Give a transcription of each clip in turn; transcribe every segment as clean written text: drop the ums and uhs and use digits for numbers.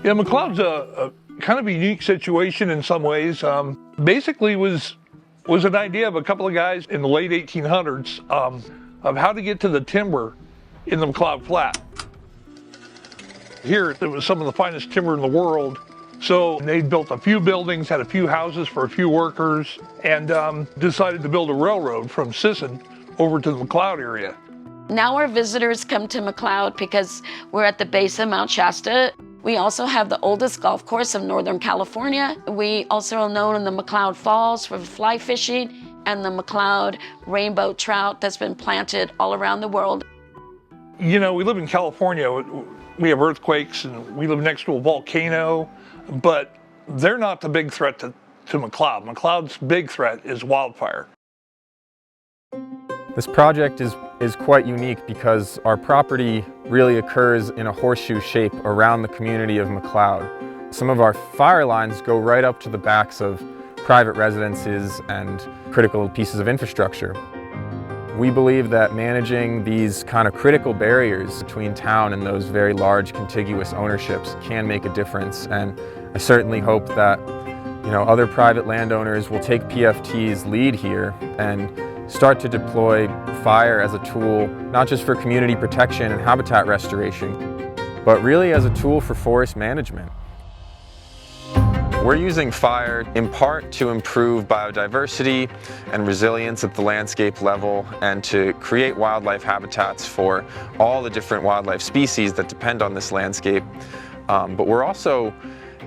Yeah, McCloud's a kind of a unique situation in some ways. Basically was an idea of a couple of guys in the late 1800s of how to get to the timber in the McCloud Flat. Here, it was some of the finest timber in the world. So they built a few buildings, had a few houses for a few workers, and decided to build a railroad from Sisson over to the McCloud area. Now our visitors come to McCloud because we're at the base of Mount Shasta. We also have the oldest golf course of Northern California. We also are known in the McCloud Falls for fly fishing and the McCloud rainbow trout that's been planted all around the world. You know, we live in California. We have earthquakes and we live next to a volcano, but they're not the big threat to McCloud. McCloud's big threat is wildfire. This project is quite unique because our property really occurs in a horseshoe shape around the community of McCloud. Some of our fire lines go right up to the backs of private residences and critical pieces of infrastructure. We believe that managing these kind of critical barriers between town and those very large contiguous ownerships can make a difference, and I certainly hope that other private landowners will take PFT's lead here and start to deploy fire as a tool, not just for community protection and habitat restoration, but really as a tool for forest management. We're using fire in part to improve biodiversity and resilience at the landscape level and to create wildlife habitats for all the different wildlife species that depend on this landscape. But we're also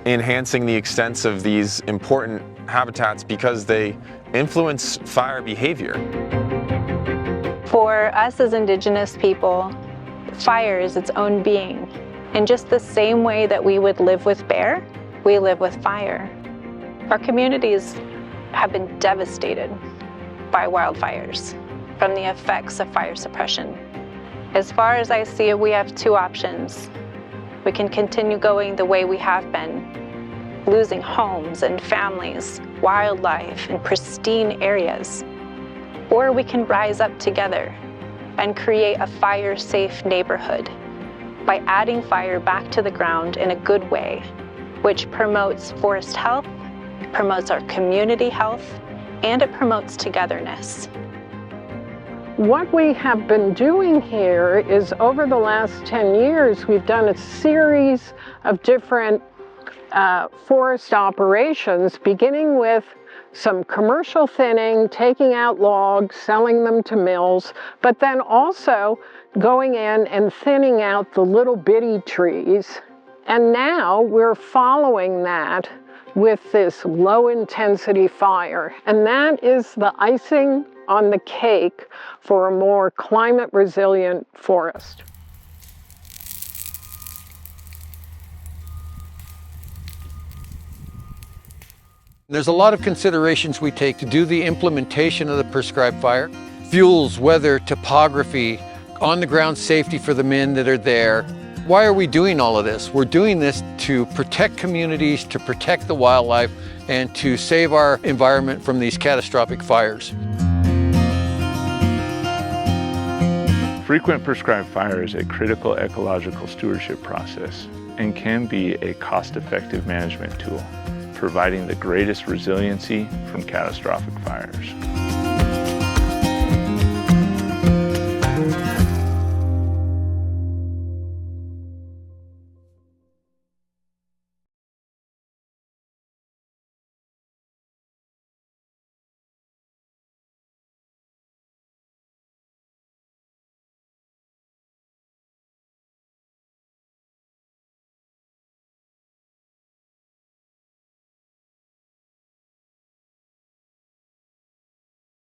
enhancing the extents of these important habitats because they influence fire behavior. For us as Indigenous people, fire is its own being. In just the same way that we would live with bear, we live with fire. Our communities have been devastated by wildfires from the effects of fire suppression. As far as I see it, we have two options. We can continue going the way we have been, losing homes and families, wildlife, and pristine areas. Or we can rise up together and create a fire-safe neighborhood by adding fire back to the ground in a good way, which promotes forest health, promotes our community health, and it promotes togetherness. What we have been doing here is over the last 10 years, we've done a series of different forest operations, beginning with some commercial thinning, taking out logs, selling them to mills, but then also going in and thinning out the little bitty trees. And now we're following that with this low intensity fire. And that is the icing on the cake for a more climate resilient forest. There's a lot of considerations we take to do the implementation of the prescribed fire. Fuels, weather, topography, on-the-ground safety for the men that are there. Why are we doing all of this? We're doing this to protect communities, to protect the wildlife, and to save our environment from these catastrophic fires. Frequent prescribed fire is a critical ecological stewardship process and can be a cost-effective management tool, providing the greatest resiliency from catastrophic fires.